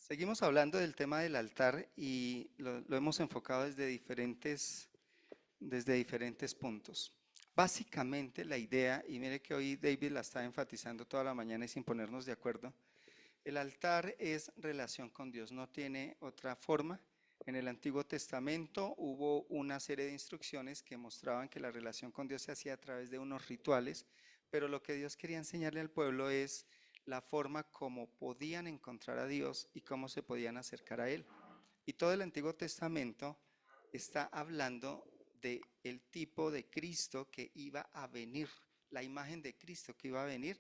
Seguimos hablando del tema del altar y lo hemos enfocado desde diferentes puntos. Básicamente la idea, y mire que hoy David la está enfatizando toda la mañana y sin ponernos de acuerdo, el altar es relación con Dios, no tiene otra forma. En el Antiguo Testamento hubo una serie de instrucciones que mostraban que la relación con Dios se hacía a través de unos rituales, pero lo que Dios quería enseñarle al pueblo es la forma como podían encontrar a Dios y cómo se podían acercar a Él. Y todo el Antiguo Testamento está hablando de el tipo de Cristo que iba a venir, la imagen de Cristo que iba a venir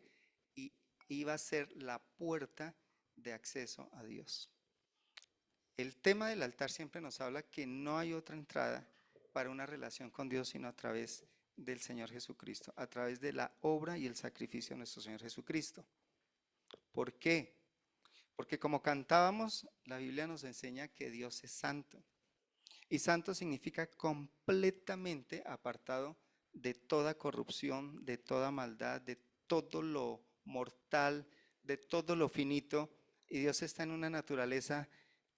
y iba a ser la puerta de acceso a Dios. El tema del altar siempre nos habla que no hay otra entrada para una relación con Dios sino a través del Señor Jesucristo, a través de la obra y el sacrificio de nuestro Señor Jesucristo. ¿Por qué? Porque como cantábamos, la Biblia nos enseña que Dios es santo. Y santo significa completamente apartado de toda corrupción, de toda maldad, de todo lo mortal, de todo lo finito. Y Dios está en una naturaleza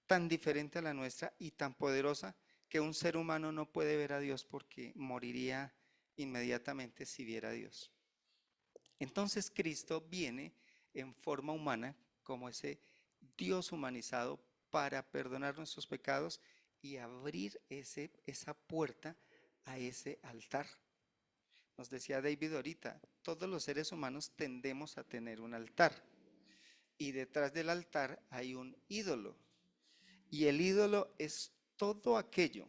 tan diferente a la nuestra y tan poderosa que un ser humano no puede ver a Dios porque moriría inmediatamente si viera a Dios. Entonces Cristo viene en forma humana como ese Dios humanizado para perdonar nuestros pecados y abrir esa puerta a ese altar. Nos decía David ahorita, todos los seres humanos tendemos a tener un altar y detrás del altar hay un ídolo. Y el ídolo es todo aquello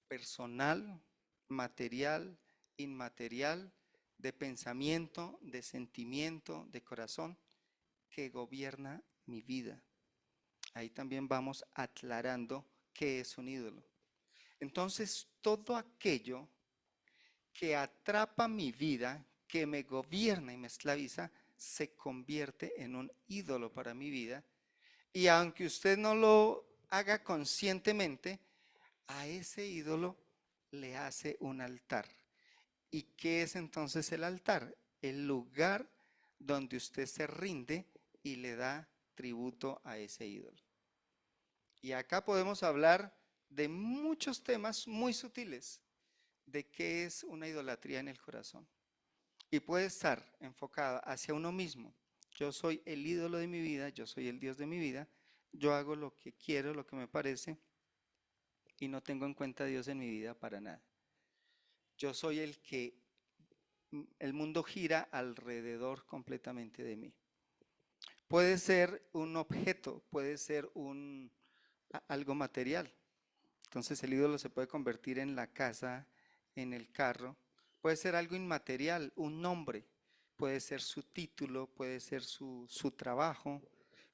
personal, material, inmaterial, de pensamiento, de sentimiento, de corazón, que gobierna mi vida. Ahí también vamos aclarando qué es un ídolo. Entonces, todo aquello que atrapa mi vida, que me gobierna y me esclaviza, se convierte en un ídolo para mi vida. Y aunque usted no lo haga conscientemente, a ese ídolo le hace un altar. ¿Y qué es entonces el altar? El lugar donde usted se rinde y le da tributo a ese ídolo. Y acá podemos hablar de muchos temas muy sutiles de qué es una idolatría en el corazón. Y puede estar enfocada hacia uno mismo. Yo soy el ídolo de mi vida, yo soy el Dios de mi vida, yo hago lo que quiero, lo que me parece, y no tengo en cuenta a Dios en mi vida para nada. Yo soy el mundo gira alrededor completamente de mí. Puede ser un objeto, puede ser algo material. Entonces el ídolo se puede convertir en la casa, en el carro. Puede ser algo inmaterial, un nombre. Puede ser su título, puede ser su trabajo,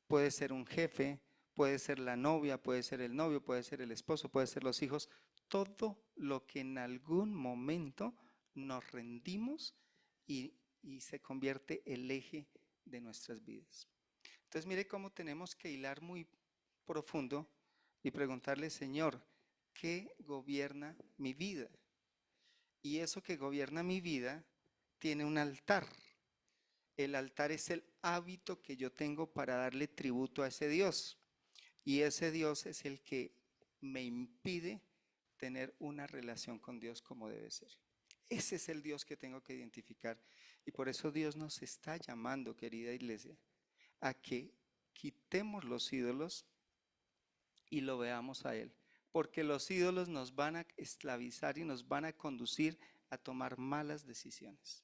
puede ser un jefe, puede ser la novia, puede ser el novio, puede ser el esposo, puede ser los hijos. Todo lo que en algún momento nos rendimos y se convierte el eje de nuestras vidas. Entonces mire cómo tenemos que hilar muy profundo y preguntarle, Señor, ¿qué gobierna mi vida? Y eso que gobierna mi vida tiene un altar. El altar es el hábito que yo tengo para darle tributo a ese Dios. Y ese Dios es el que me impide tener una relación con Dios como debe ser. Ese es el Dios que tengo que identificar. Y por eso Dios nos está llamando, querida iglesia, a que quitemos los ídolos y lo veamos a Él. Porque los ídolos nos van a esclavizar y nos van a conducir a tomar malas decisiones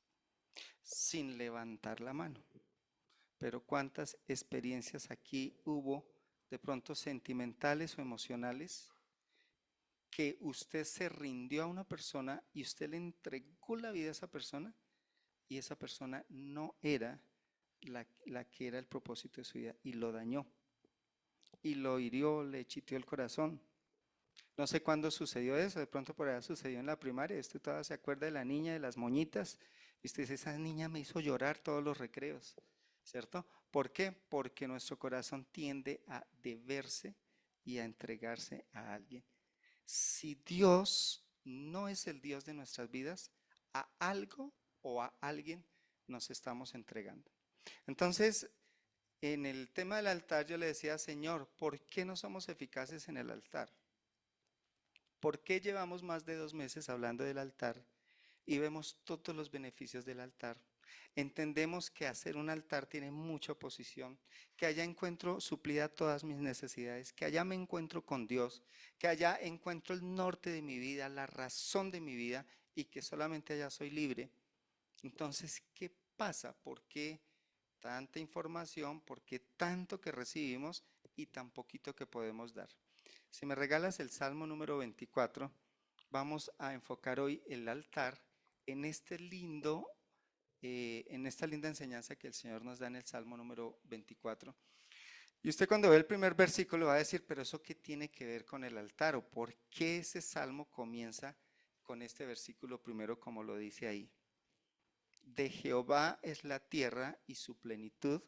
sin levantar la mano. Pero cuántas experiencias aquí hubo de pronto sentimentales o emocionales que usted se rindió a una persona y usted le entregó la vida a esa persona y esa persona no era la que era el propósito de su vida y lo dañó y lo hirió, le chiteó el corazón. No sé cuándo sucedió eso, de pronto por allá sucedió en la primaria, usted todavía se acuerda de la niña de las moñitas, y usted dice, esa niña me hizo llorar todos los recreos, ¿cierto? ¿Por qué? Porque nuestro corazón tiende a deberse y a entregarse a alguien. Si Dios no es el Dios de nuestras vidas, a algo o a alguien nos estamos entregando. Entonces, En el tema del altar yo le decía, Señor, ¿por qué no somos eficaces en el altar? ¿Por qué llevamos más de 2 meses hablando del altar y vemos todos los beneficios del altar? Entendemos que hacer un altar tiene mucha oposición, que allá encuentro suplida todas mis necesidades, que allá me encuentro con Dios, que allá encuentro el norte de mi vida, la razón de mi vida y que solamente allá soy libre. Entonces, ¿qué pasa? ¿Por qué tanta información? ¿Por qué tanto que recibimos y tan poquito que podemos dar? Si me regalas el Salmo número 24, vamos a enfocar hoy el altar en en esta linda enseñanza que el Señor nos da en el Salmo número 24. Y usted cuando ve el primer versículo va a decir, pero ¿eso qué tiene que ver con el altar? ¿O por qué ese salmo comienza con este versículo primero como lo dice ahí? De Jehová es la tierra y su plenitud,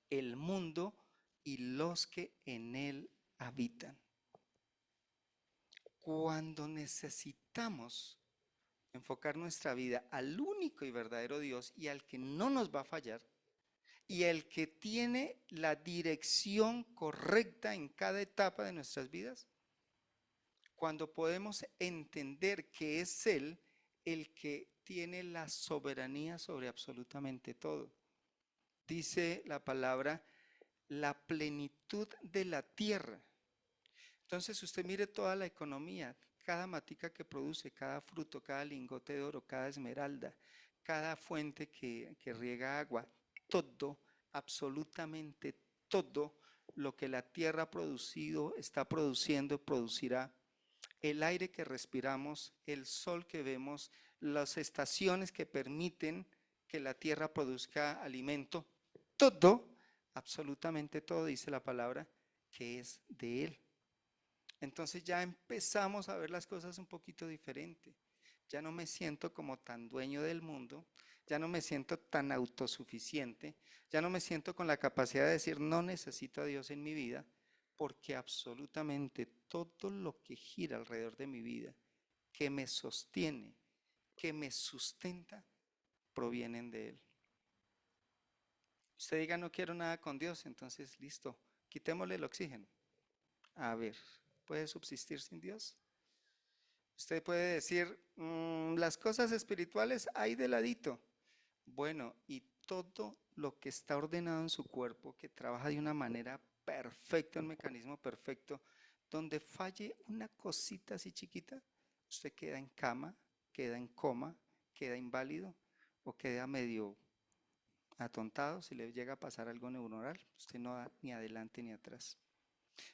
el mundo y los que en él habitan. Cuando necesitamos enfocar nuestra vida al único y verdadero Dios y al que no nos va a fallar, y el que tiene la dirección correcta en cada etapa de nuestras vidas, cuando podemos entender que es Él el que tiene la soberanía sobre absolutamente todo. Dice la palabra, la plenitud de la tierra. Entonces usted mire toda la economía, cada matica que produce, cada fruto, cada lingote de oro, cada esmeralda, cada fuente que riega agua, todo, absolutamente todo lo que la tierra ha producido, está produciendo, producirá. El aire que respiramos, el sol que vemos, las estaciones que permiten que la tierra produzca alimento, todo, absolutamente todo, dice la palabra, que es de Él. Entonces ya empezamos a ver las cosas un poquito diferente. Ya no me siento como tan dueño del mundo, ya no me siento tan autosuficiente, ya no me siento con la capacidad de decir no necesito a Dios en mi vida, porque absolutamente todo lo que gira alrededor de mi vida, que me sostiene, que me sustenta, provienen de Él. Usted diga no quiero nada con Dios, entonces listo, quitémosle el oxígeno. A ver, ¿puede subsistir sin Dios? Usted puede decir, las cosas espirituales hay de ladito. Bueno, y todo lo que está ordenado en su cuerpo, que trabaja de una manera perfecta, un mecanismo perfecto, donde falle una cosita así chiquita, usted queda en cama, queda en coma, queda inválido o queda medio atontado si le llega a pasar algo neuronal. Usted no da ni adelante ni atrás.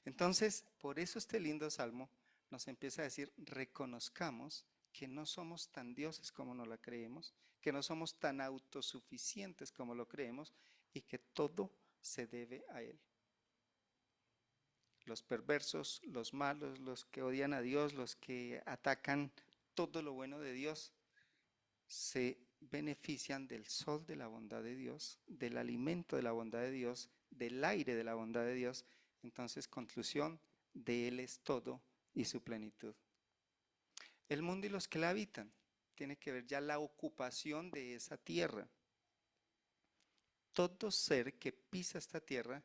Entonces, por eso este lindo salmo nos empieza a decir, reconozcamos que no somos tan dioses como nos la creemos, que no somos tan autosuficientes como lo creemos y que todo se debe a Él. Los perversos, los malos, los que odian a Dios, los que atacan todo lo bueno de Dios, se benefician del sol de la bondad de Dios, del alimento de la bondad de Dios, del aire de la bondad de Dios. Entonces, conclusión, de Él es todo y su plenitud. El mundo y los que la habitan, tiene que ver ya la ocupación de esa tierra. Todo ser que pisa esta tierra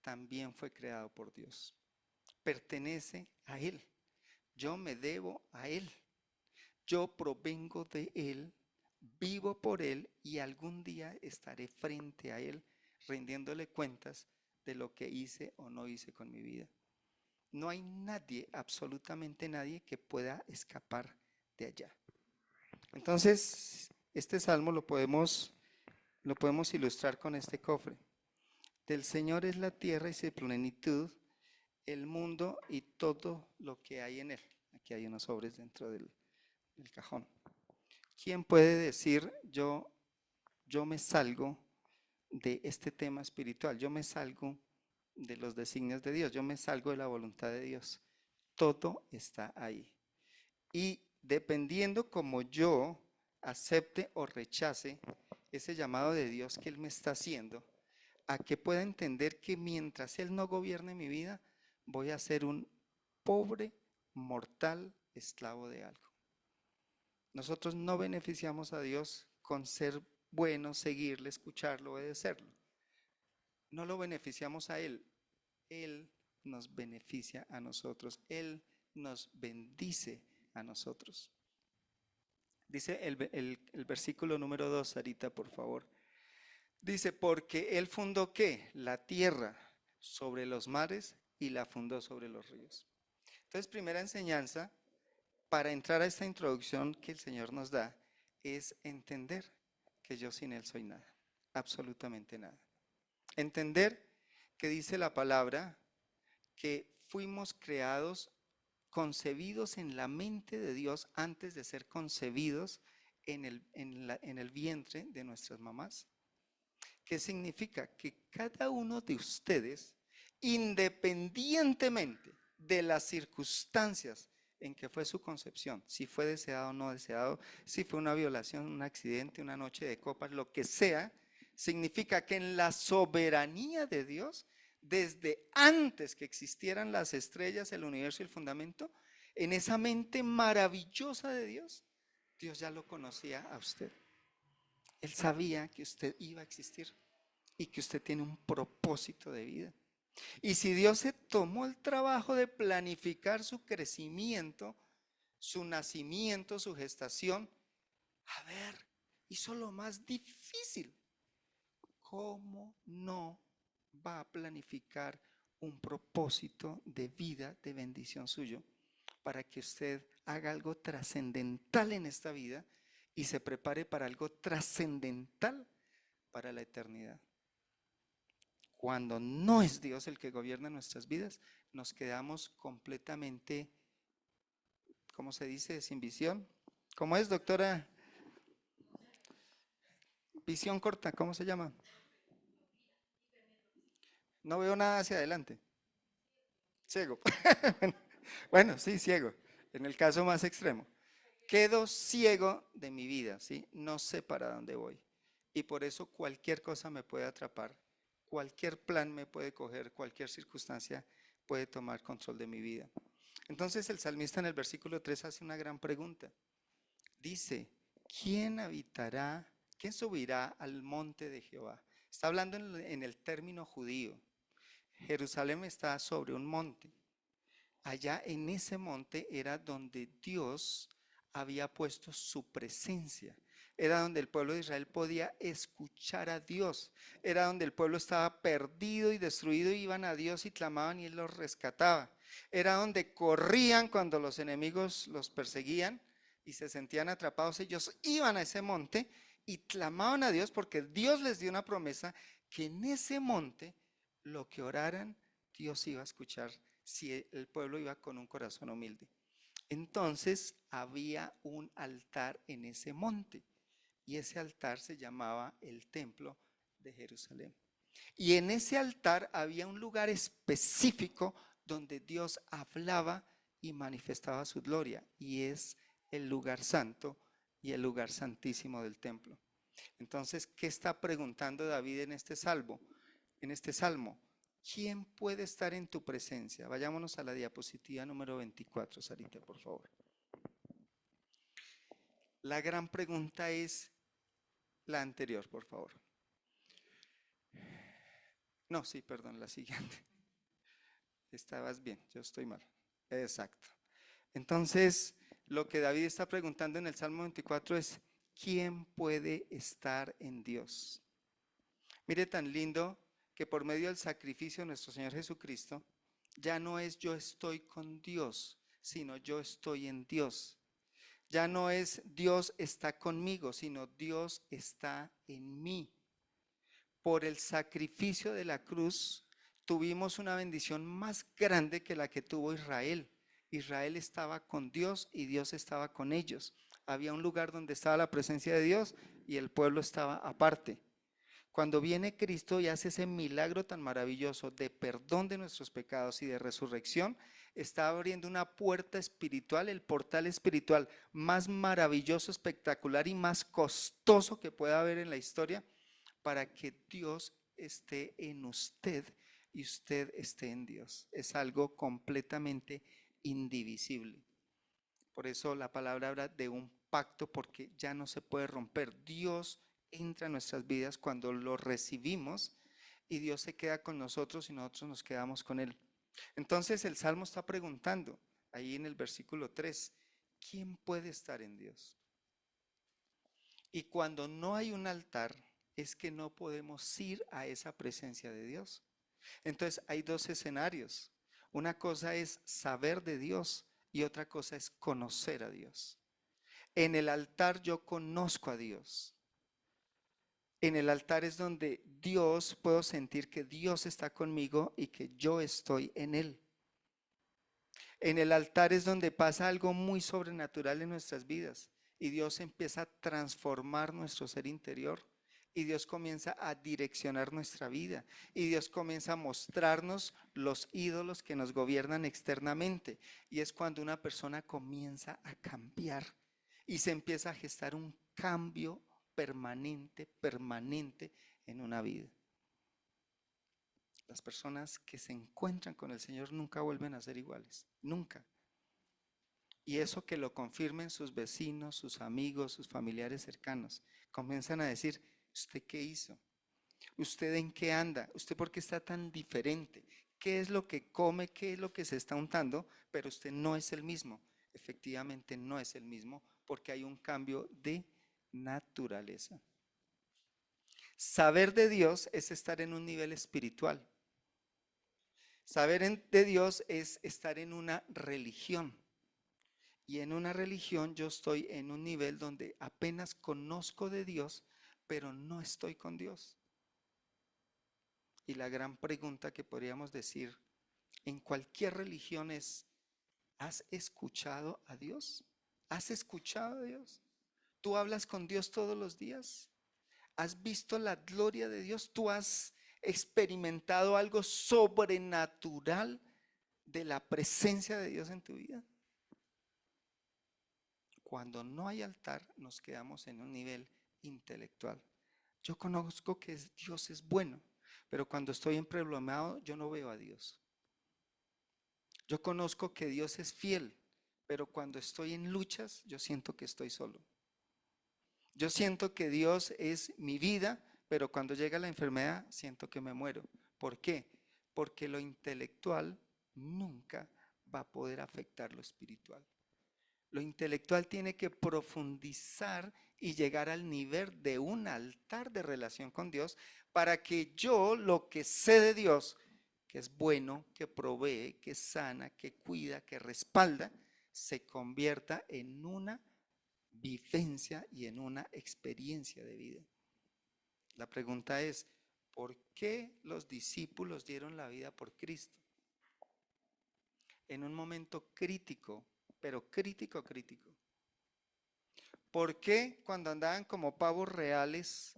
también fue creado por Dios. Pertenece a Él. Yo me debo a Él. Yo provengo de Él, vivo por Él y algún día estaré frente a Él rindiéndole cuentas de lo que hice o no hice con mi vida. No hay nadie, absolutamente nadie, que pueda escapar de allá. Entonces, este salmo lo podemos ilustrar con este cofre. Del Señor es la tierra y su plenitud, el mundo y todo lo que hay en él. Aquí hay unos sobres dentro del cajón. ¿Quién puede decir yo me salgo de este tema espiritual? Yo me salgo de los designios de Dios, yo me salgo de la voluntad de Dios. Todo está ahí. Y dependiendo como yo acepte o rechace ese llamado de Dios que Él me está haciendo, a que pueda entender que mientras Él no gobierne mi vida, voy a ser un pobre, mortal esclavo de algo. Nosotros no beneficiamos a Dios con ser buenos, seguirle, escucharlo, obedecerlo. no lo beneficiamos a Él, Él nos beneficia a nosotros, Él nos bendice a nosotros. Dice el versículo número 2, Sarita, por favor. Dice, porque Él fundó ¿qué? La tierra sobre los mares y la fundó sobre los ríos. Entonces, primera enseñanza para entrar a esta introducción que el Señor nos da es entender que yo sin Él soy nada, absolutamente nada. Entender que dice la palabra que fuimos creados, concebidos en la mente de Dios antes de ser concebidos en el vientre de nuestras mamás. ¿Qué significa? Que cada uno de ustedes, independientemente de las circunstancias en que fue su concepción, si fue deseado o no deseado, si fue una violación, un accidente, una noche de copas, lo que sea, significa que en la soberanía de Dios, desde antes que existieran las estrellas, el universo y el fundamento, en esa mente maravillosa de Dios, Dios ya lo conocía a usted. Él sabía que usted iba a existir y que usted tiene un propósito de vida. Y si Dios se tomó el trabajo de planificar su crecimiento, su nacimiento, su gestación, a ver, hizo lo más difícil. ¿Cómo no va a planificar un propósito de vida, de bendición suyo, para que usted haga algo trascendental en esta vida y se prepare para algo trascendental para la eternidad? Cuando no es Dios el que gobierna nuestras vidas, nos quedamos completamente, ¿cómo se dice? Sin visión. ¿Cómo es, doctora? Visión corta, ¿cómo se llama? No veo nada hacia adelante. Ciego. Bueno, sí, ciego. En el caso más extremo. Quedo ciego de mi vida, ¿sí? No sé para dónde voy. Y por eso cualquier cosa me puede atrapar. Cualquier plan me puede coger, cualquier circunstancia puede tomar control de mi vida. Entonces el salmista en el versículo 3 hace una gran pregunta. Dice, ¿quién habitará, quién subirá al monte de Jehová? Está hablando en el término judío. Jerusalén está sobre un monte. Allá en ese monte era donde Dios había puesto su presencia. Era donde el pueblo de Israel podía escuchar a Dios. Era donde el pueblo estaba perdido y destruido, iban a Dios y clamaban y Él los rescataba. Era donde corrían cuando los enemigos los perseguían y se sentían atrapados. Ellos iban a ese monte y clamaban a Dios porque Dios les dio una promesa que en ese monte lo que oraran, Dios iba a escuchar si el pueblo iba con un corazón humilde. Entonces había un altar en ese monte y ese altar se llamaba el templo de Jerusalén. Y en ese altar había un lugar específico donde Dios hablaba y manifestaba su gloria, y es el lugar santo y el lugar santísimo del templo. Entonces, ¿qué está preguntando David en este salmo? En este salmo, ¿quién puede estar en tu presencia? Vayámonos a la diapositiva número 24, Sarita, por favor. La gran pregunta es la anterior, por favor. No, sí, perdón, la siguiente. Estabas bien, yo estoy mal. Exacto. Entonces, lo que David está preguntando en el Salmo 24 es, ¿quién puede estar en Dios? Mire tan lindo que por medio del sacrificio de nuestro Señor Jesucristo, ya no es yo estoy con Dios, sino yo estoy en Dios. Ya no es Dios está conmigo, sino Dios está en mí. Por el sacrificio de la cruz, tuvimos una bendición más grande que la que tuvo Israel. Israel estaba con Dios y Dios estaba con ellos. Había un lugar donde estaba la presencia de Dios y el pueblo estaba aparte. Cuando viene Cristo y hace ese milagro tan maravilloso de perdón de nuestros pecados y de resurrección, está abriendo una puerta espiritual, el portal espiritual más maravilloso, espectacular y más costoso que pueda haber en la historia, para que Dios esté en usted y usted esté en Dios. Es algo completamente indivisible. Por eso la palabra habla de un pacto, porque ya no se puede romper. Dios entra en nuestras vidas cuando lo recibimos y Dios se queda con nosotros y nosotros nos quedamos con Él. Entonces el Salmo está preguntando, ahí en el versículo 3, ¿quién puede estar en Dios? Y cuando no hay un altar, es que no podemos ir a esa presencia de Dios. Entonces hay dos escenarios. Una cosa es saber de Dios y otra cosa es conocer a Dios. En el altar yo conozco a Dios. En el altar es donde Dios, puedo sentir que Dios está conmigo y que yo estoy en Él. En el altar es donde pasa algo muy sobrenatural en nuestras vidas y Dios empieza a transformar nuestro ser interior y Dios comienza a direccionar nuestra vida y Dios comienza a mostrarnos los ídolos que nos gobiernan externamente, y es cuando una persona comienza a cambiar y se empieza a gestar un cambio permanente en una vida. Las personas que se encuentran con el Señor nunca vuelven a ser iguales, nunca. Y eso que lo confirmen sus vecinos, sus amigos, sus familiares cercanos. Comienzan a decir, ¿usted qué hizo? ¿Usted en qué anda? ¿Usted por qué está tan diferente? ¿Qué es lo que come? ¿Qué es lo que se está untando? Pero usted no es el mismo. Efectivamente no es el mismo porque hay un cambio de naturaleza. Saber de Dios es estar en un nivel espiritual. Saber de Dios es estar en una religión. Y en una religión yo estoy en un nivel donde apenas conozco de Dios, pero no estoy con Dios. Y la gran pregunta que podríamos decir en cualquier religión es, ¿has escuchado a Dios? ¿Has escuchado a Dios? ¿Tú hablas con Dios todos los días? ¿Has visto la gloria de Dios? ¿Tú has experimentado algo sobrenatural de la presencia de Dios en tu vida? Cuando no hay altar, nos quedamos en un nivel intelectual. Yo conozco que Dios es bueno, pero cuando estoy emproblemado, yo no veo a Dios. Yo conozco que Dios es fiel, pero cuando estoy en luchas, yo siento que estoy solo. Yo siento que Dios es mi vida, pero cuando llega la enfermedad, siento que me muero. ¿Por qué? Porque lo intelectual nunca va a poder afectar lo espiritual. Lo intelectual tiene que profundizar y llegar al nivel de un altar de relación con Dios para que yo lo que sé de Dios, que es bueno, que provee, que sana, que cuida, que respalda, se convierta en una vivencia y en una experiencia de vida. La pregunta es, ¿por qué los discípulos dieron la vida por Cristo? En un momento crítico, pero crítico. ¿Por qué cuando andaban como pavos reales,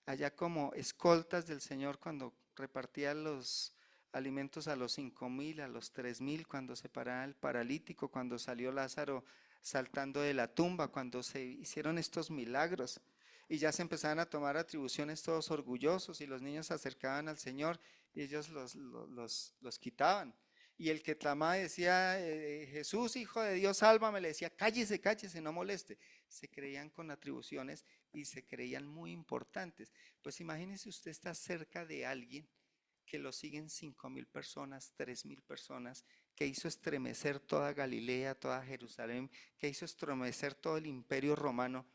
allá como escoltas del Señor, cuando repartían los alimentos a los 5,000, a los 3,000, cuando se paraba el paralítico, cuando salió Lázaro saltando de la tumba, cuando se hicieron estos milagros y ya se empezaban a tomar atribuciones todos orgullosos y los niños se acercaban al Señor y ellos los quitaban? Y el que clamaba decía, Jesús, Hijo de Dios, sálvame, le decía, cállese, cállese, no moleste. Se creían con atribuciones y se creían muy importantes. Pues imagínese, usted está cerca de alguien que lo siguen 5,000 personas, 3,000 personas, que hizo estremecer toda Galilea, toda Jerusalén, que hizo estremecer todo el imperio romano.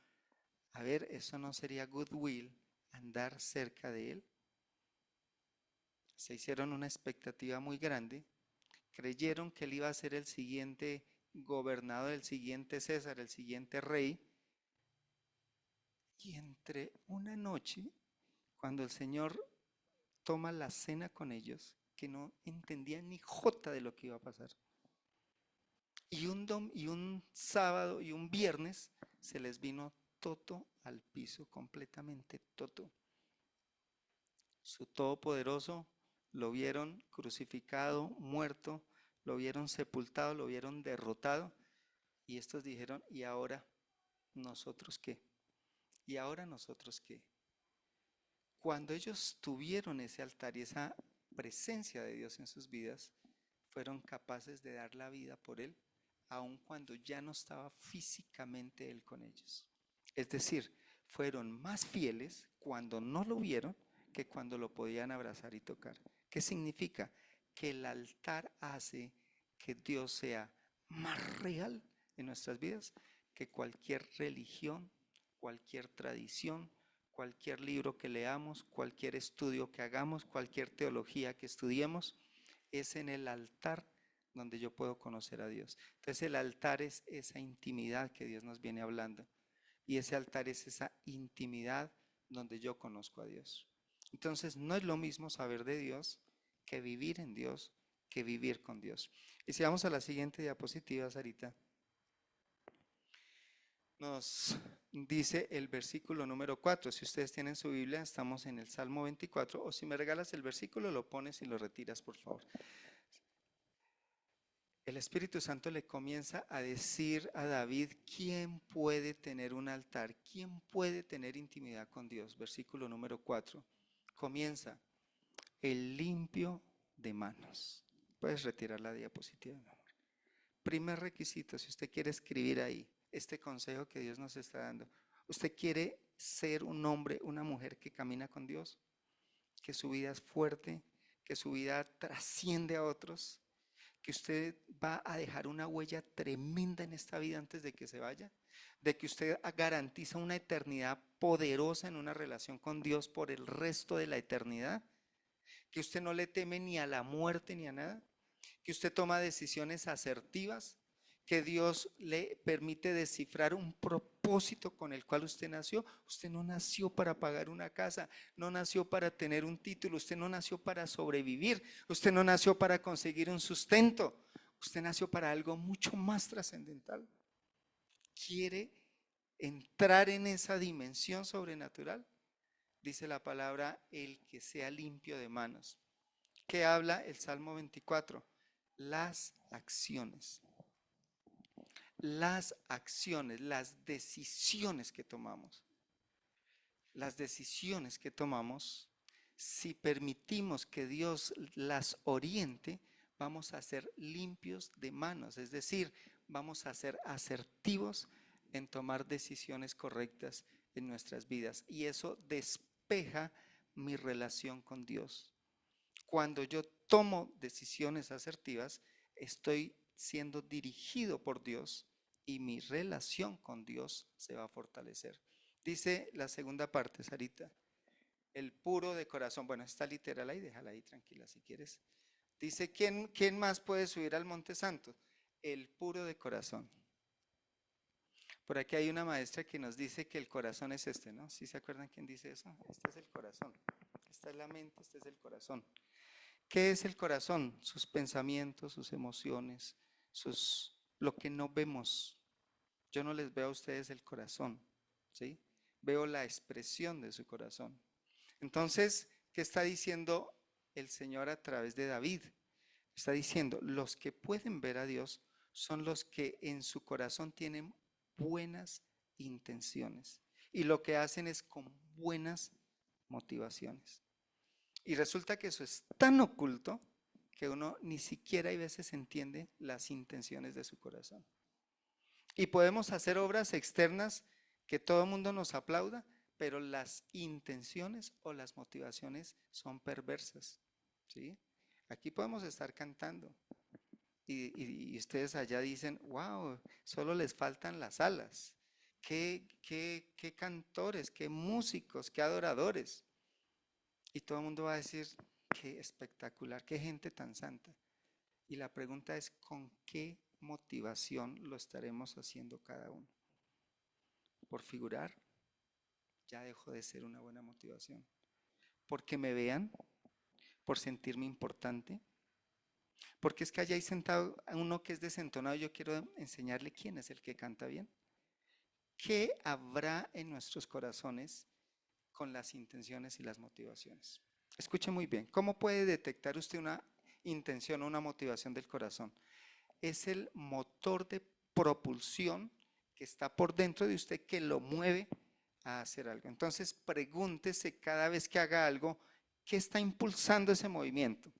A ver, ¿eso no sería goodwill, andar cerca de él? Se hicieron una expectativa muy grande. Creyeron que él iba a ser el siguiente gobernador, el siguiente César, el siguiente rey. Y entre una noche, cuando el Señor toma la cena con ellos, que no entendían ni jota de lo que iba a pasar, y un sábado y un viernes se les vino todo al piso, completamente todo. Su Todopoderoso lo vieron crucificado, muerto, lo vieron sepultado, lo vieron derrotado, y estos dijeron, ¿y ahora nosotros qué? ¿Y ahora nosotros qué? Cuando ellos tuvieron ese altar y esa presencia de Dios en sus vidas, fueron capaces de dar la vida por Él, aun cuando ya no estaba físicamente Él con ellos. Es decir, fueron más fieles cuando no lo vieron que cuando lo podían abrazar y tocar. ¿Qué significa? Que el altar hace que Dios sea más real en nuestras vidas que cualquier religión, cualquier tradición, cualquier libro que leamos, cualquier estudio que hagamos, cualquier teología que estudiemos. Es en el altar donde yo puedo conocer a Dios. Entonces el altar es esa intimidad que Dios nos viene hablando. Y ese altar es esa intimidad donde yo conozco a Dios. Entonces no es lo mismo saber de Dios que vivir en Dios, que vivir con Dios. Y si vamos a la siguiente diapositiva, Sarita, nos dice el versículo número 4. Si ustedes tienen su Biblia, estamos en el Salmo 24, o si me regalas el versículo, lo pones y lo retiras, por favor. El Espíritu Santo le comienza a decir a David, ¿quién puede tener un altar? ¿Quién puede tener intimidad con Dios? Versículo número 4. Comienza, el limpio de manos. Puedes retirar la diapositiva, mi amor. Primer requisito, si usted quiere escribir ahí este consejo que Dios nos está dando. ¿Usted quiere ser un hombre, una mujer que camina con Dios? Que su vida es fuerte, que su vida trasciende a otros, que usted va a dejar una huella tremenda en esta vida antes de que se vaya, de que usted garantiza una eternidad poderosa en una relación con Dios por el resto de la eternidad, que usted no le teme ni a la muerte ni a nada, que usted toma decisiones asertivas, que Dios le permite descifrar un propósito con el cual usted nació. Usted no nació para pagar una casa, no nació para tener un título, usted no nació para sobrevivir, usted no nació para conseguir un sustento, usted nació para algo mucho más trascendental. ¿Quiere entrar en esa dimensión sobrenatural? Dice la palabra, el que sea limpio de manos. ¿Qué habla el Salmo 24? Las acciones. Las acciones, las decisiones que tomamos. Las decisiones que tomamos, si permitimos que Dios las oriente, vamos a ser limpios de manos, es decir, vamos a ser asertivos en tomar decisiones correctas en nuestras vidas. Y eso despeja mi relación con Dios. Cuando yo tomo decisiones asertivas, estoy siendo dirigido por Dios y mi relación con Dios se va a fortalecer. Dice la segunda parte, Sarita, el puro de corazón. Bueno, está literal ahí, déjala ahí tranquila si quieres. Dice, ¿quién más puede subir al Monte Santo? El puro de corazón. Por aquí hay una maestra que nos dice que el corazón es este, ¿no? ¿Sí se acuerdan quién dice eso? Este es el corazón. Esta es la mente, este es el corazón. ¿Qué es el corazón? Sus pensamientos, sus emociones, lo que no vemos. Yo no les veo a ustedes el corazón, ¿sí? Veo la expresión de su corazón. Entonces, ¿qué está diciendo el Señor a través de David? Está diciendo, los que pueden ver a Dios son los que en su corazón tienen buenas intenciones y lo que hacen es con buenas motivaciones. Y resulta que eso es tan oculto que uno ni siquiera a veces entiende las intenciones de su corazón. Y podemos hacer obras externas que todo el mundo nos aplauda, pero las intenciones o las motivaciones son perversas, ¿sí? Aquí podemos estar cantando y ustedes allá dicen, wow, solo les faltan las alas. Qué cantores, qué músicos, qué adoradores. Y todo el mundo va a decir, qué espectacular, qué gente tan santa. Y la pregunta es, ¿con qué motivación lo estaremos haciendo cada uno? ¿Por figurar? Ya dejó de ser una buena motivación. ¿Porque me vean? ¿Por sentirme importante? Porque es que allá hay sentado uno que es desentonado, yo quiero enseñarle quién es el que canta bien. ¿Qué habrá en nuestros corazones con las intenciones y las motivaciones? Escuche muy bien, ¿cómo puede detectar usted una intención o una motivación del corazón? Es el motor de propulsión que está por dentro de usted que lo mueve a hacer algo. Entonces pregúntese cada vez que haga algo, ¿qué está impulsando ese movimiento?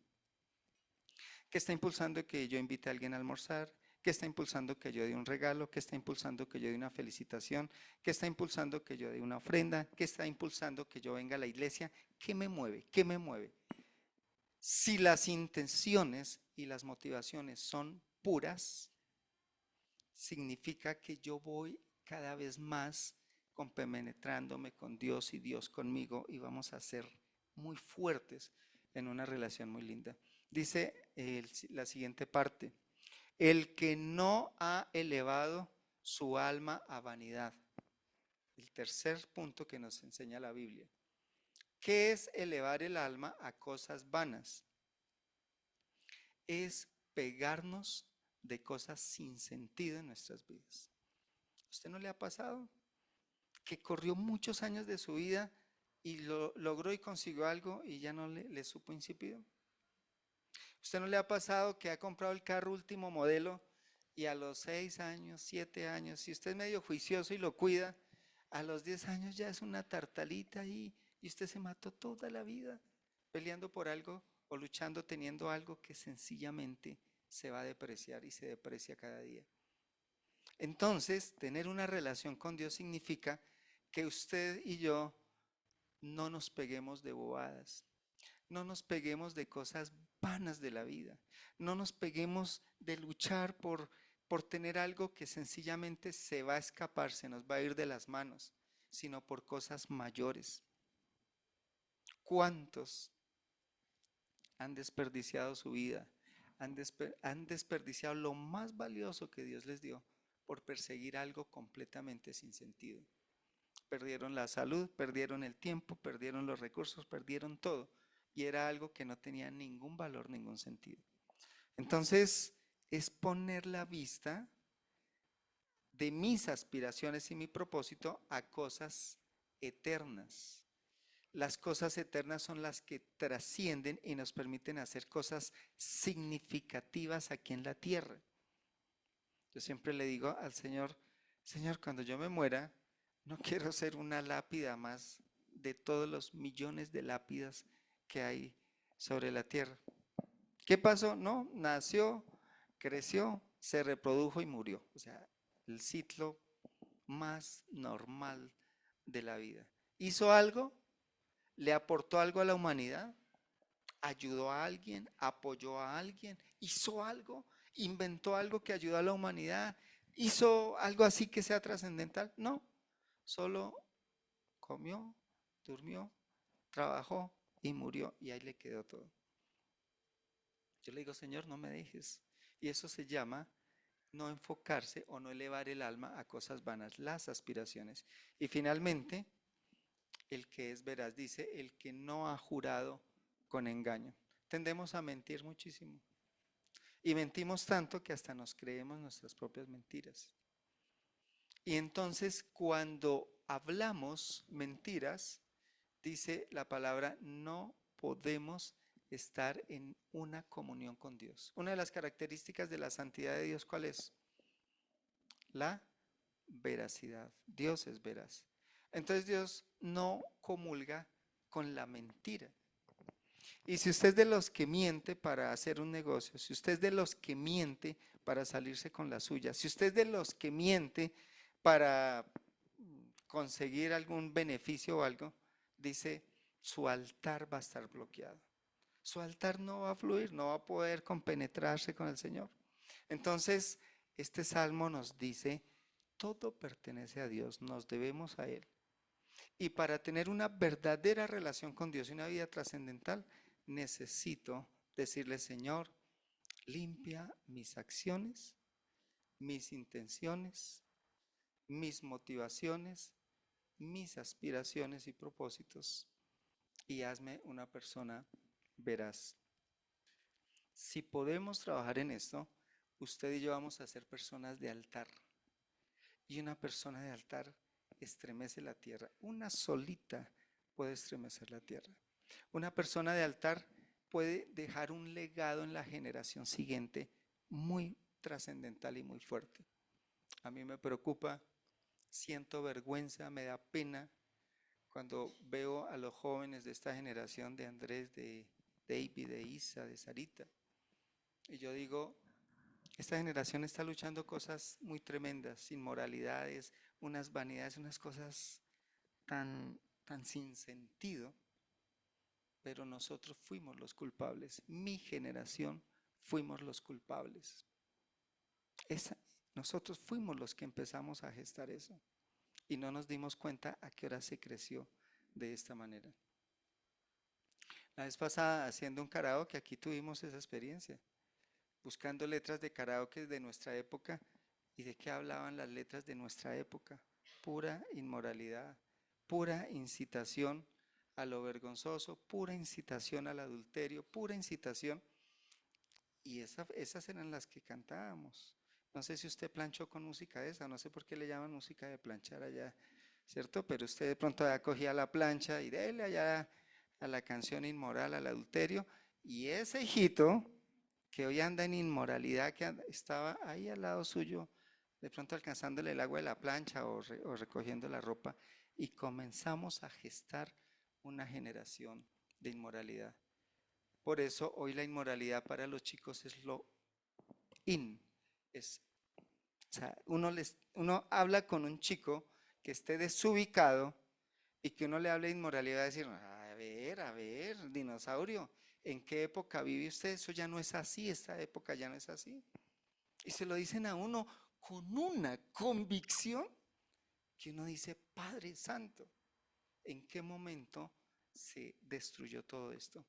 ¿Qué está impulsando que yo invite a alguien a almorzar? ¿Qué está impulsando que yo dé un regalo? ¿Qué está impulsando que yo dé una felicitación? ¿Qué está impulsando que yo dé una ofrenda? ¿Qué está impulsando que yo venga a la iglesia? ¿Qué me mueve? ¿Qué me mueve? Si las intenciones y las motivaciones son puras, significa que yo voy cada vez más compenetrándome con Dios y Dios conmigo y vamos a ser muy fuertes en una relación muy linda. Dice la siguiente parte, el que no ha elevado su alma a vanidad. El tercer punto que nos enseña la Biblia. ¿Qué es elevar el alma a cosas vanas? Es pegarnos de cosas sin sentido en nuestras vidas. ¿A usted no le ha pasado que corrió muchos años de su vida y lo logró y consiguió algo y ya no le supo insípido? ¿Usted no le ha pasado que ha comprado el carro último modelo y a los 6 años, 7 años, si usted es medio juicioso y lo cuida, a los 10 años ya es una tartalita ahí y usted se mató toda la vida peleando por algo o luchando teniendo algo que sencillamente se va a depreciar y se deprecia cada día? Entonces, tener una relación con Dios significa que usted y yo no nos peguemos de bobadas, no nos peguemos de cosas vanas de la vida, no nos peguemos de luchar por tener algo que sencillamente se va a escapar, se nos va a ir de las manos, sino por cosas mayores. ¿Cuántos han desperdiciado su vida? Han desperdiciado lo más valioso que Dios les dio por perseguir algo completamente sin sentido. Perdieron la salud, perdieron el tiempo, perdieron los recursos, perdieron todo. Y era algo que no tenía ningún valor, ningún sentido. Entonces, es poner la vista de mis aspiraciones y mi propósito a cosas eternas. Las cosas eternas son las que trascienden y nos permiten hacer cosas significativas aquí en la tierra. Yo siempre le digo al Señor, Señor, cuando yo me muera, no quiero ser una lápida más de todos los millones de lápidas que hay sobre la tierra. ¿Qué pasó? No, nació, creció, se reprodujo y murió. O sea, el ciclo más normal de la vida. ¿Hizo algo? ¿Le aportó algo a la humanidad? ¿Ayudó a alguien? ¿Apoyó a alguien? ¿Hizo algo? ¿Inventó algo que ayudó a la humanidad? ¿Hizo algo así que sea trascendental? No, solo comió, durmió, trabajó y murió y ahí le quedó todo. Yo le digo, Señor, no me dejes. Y eso se llama no enfocarse o no elevar el alma a cosas vanas, las aspiraciones. Y finalmente, el que es veraz, dice, el que no ha jurado con engaño. Tendemos a mentir muchísimo. Y mentimos tanto que hasta nos creemos nuestras propias mentiras. Y entonces cuando hablamos mentiras, dice la palabra, no podemos estar en una comunión con Dios. Una de las características de la santidad de Dios, ¿cuál es? La veracidad. Dios es veraz. Entonces Dios no comulga con la mentira. Y si usted es de los que miente para hacer un negocio, si usted es de los que miente para salirse con la suya, si usted es de los que miente para conseguir algún beneficio o algo, dice, su altar va a estar bloqueado. Su altar no va a fluir, no va a poder compenetrarse con el Señor. Entonces, este salmo nos dice, todo pertenece a Dios, nos debemos a Él. Y para tener una verdadera relación con Dios y una vida trascendental, necesito decirle, Señor, limpia mis acciones, mis intenciones, mis motivaciones, mis aspiraciones y propósitos y hazme una persona veraz. Si podemos trabajar en esto, usted y yo vamos a ser personas de altar. Y una persona de altar estremece la tierra. Una solita puede estremecer la tierra. Una persona de altar puede dejar un legado en la generación siguiente muy trascendental y muy fuerte. A mí me preocupa, siento vergüenza, me da pena cuando veo a los jóvenes de esta generación, de Andrés, de David, de Isa, de Sarita. Y yo digo, Esta generación está luchando cosas muy tremendas, inmoralidades, unas vanidades, unas cosas tan sin sentido, pero nosotros fuimos los culpables. Mi generación fuimos los culpables. Esa, nosotros fuimos los que empezamos a gestar eso y no nos dimos cuenta a qué hora se creció de esta manera. La vez pasada haciendo un karaoke, aquí tuvimos esa experiencia, buscando letras de karaoke de nuestra época. ¿Y de qué hablaban las letras de nuestra época? Pura inmoralidad, pura incitación a lo vergonzoso, pura incitación al adulterio, pura incitación. Y esas eran las que cantábamos. No sé si usted planchó con música esa, no sé por qué le llaman música de planchar allá, ¿cierto? Pero usted de pronto ya cogía la plancha y dele allá a la canción inmoral, al adulterio, y ese hijito que hoy anda en inmoralidad, que estaba ahí al lado suyo, de pronto alcanzándole el agua de la plancha o recogiendo la ropa, y comenzamos a gestar una generación de inmoralidad. Por eso hoy la inmoralidad para los chicos es lo in. O sea, uno habla con un chico que esté desubicado y que uno le hable de inmoralidad, va a decir, a ver, dinosaurio, ¿en qué época vive usted? Eso ya no es así, esta época ya no es así. Y se lo dicen a uno con una convicción que uno dice, Padre Santo, ¿en qué momento se destruyó todo esto?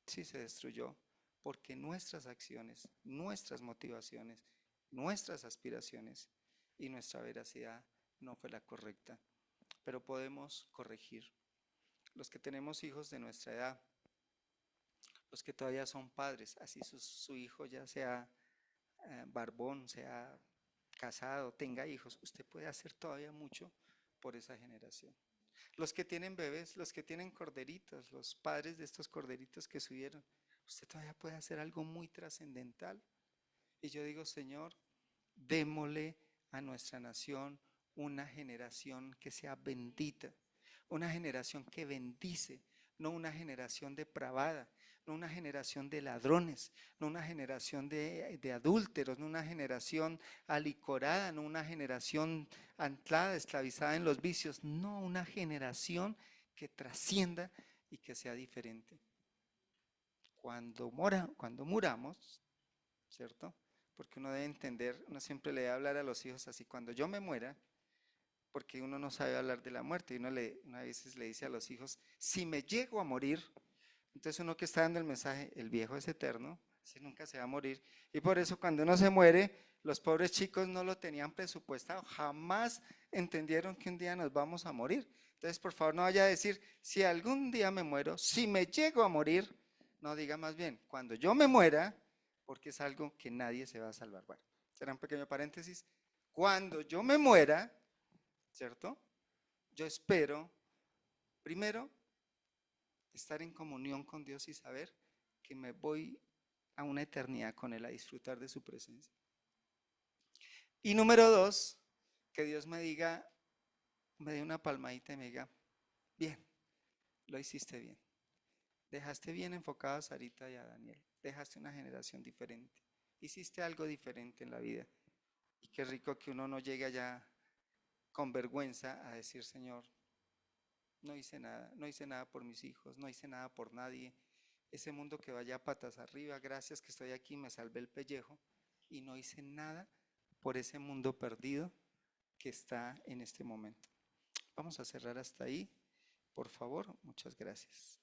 Sí, se destruyó porque nuestras acciones, nuestras motivaciones, nuestras aspiraciones y nuestra veracidad no fue la correcta. Pero podemos corregir. Los que tenemos hijos de nuestra edad, los que todavía son padres, así su hijo ya sea barbón, sea casado, tenga hijos, usted puede hacer todavía mucho por esa generación. Los que tienen bebés, los que tienen corderitos, los padres de estos corderitos que subieron, usted todavía puede hacer algo muy trascendental. Y yo digo, Señor, démosle a nuestra nación una generación que sea bendita, una generación que bendice, no una generación depravada, no una generación de ladrones, no una generación de adúlteros, no una generación alicorada, no una generación anclada, esclavizada en los vicios, no una generación que trascienda y que sea diferente. Cuando muramos, ¿cierto? Porque uno debe entender, uno siempre le debe hablar a los hijos así, cuando yo me muera, porque uno no sabe hablar de la muerte, y uno a veces le dice a los hijos, si me llego a morir, entonces uno que está dando el mensaje, el viejo es eterno, ese nunca se va a morir, y por eso cuando uno se muere, los pobres chicos no lo tenían presupuestado, jamás entendieron que un día nos vamos a morir. Entonces, por favor, no vaya a decir, si algún día me muero, si me llego a morir, no, diga más bien, cuando yo me muera, porque es algo que nadie se va a salvar. Bueno, será un pequeño paréntesis. Cuando yo me muera, ¿cierto? Yo espero, primero, estar en comunión con Dios y saber que me voy a una eternidad con Él, a disfrutar de su presencia. Y número dos, que Dios me diga, me dé una palmadita y me diga, bien, lo hiciste bien. Dejaste bien enfocado a Sarita y a Daniel. Dejaste una generación diferente. Hiciste algo diferente en la vida. Y qué rico que uno no llegue allá con vergüenza a decir, Señor, no hice nada por mis hijos, no hice nada por nadie. Ese mundo que vaya patas arriba, gracias que estoy aquí, me salvé el pellejo y no hice nada por ese mundo perdido que está en este momento. Vamos a cerrar hasta ahí, por favor, muchas gracias.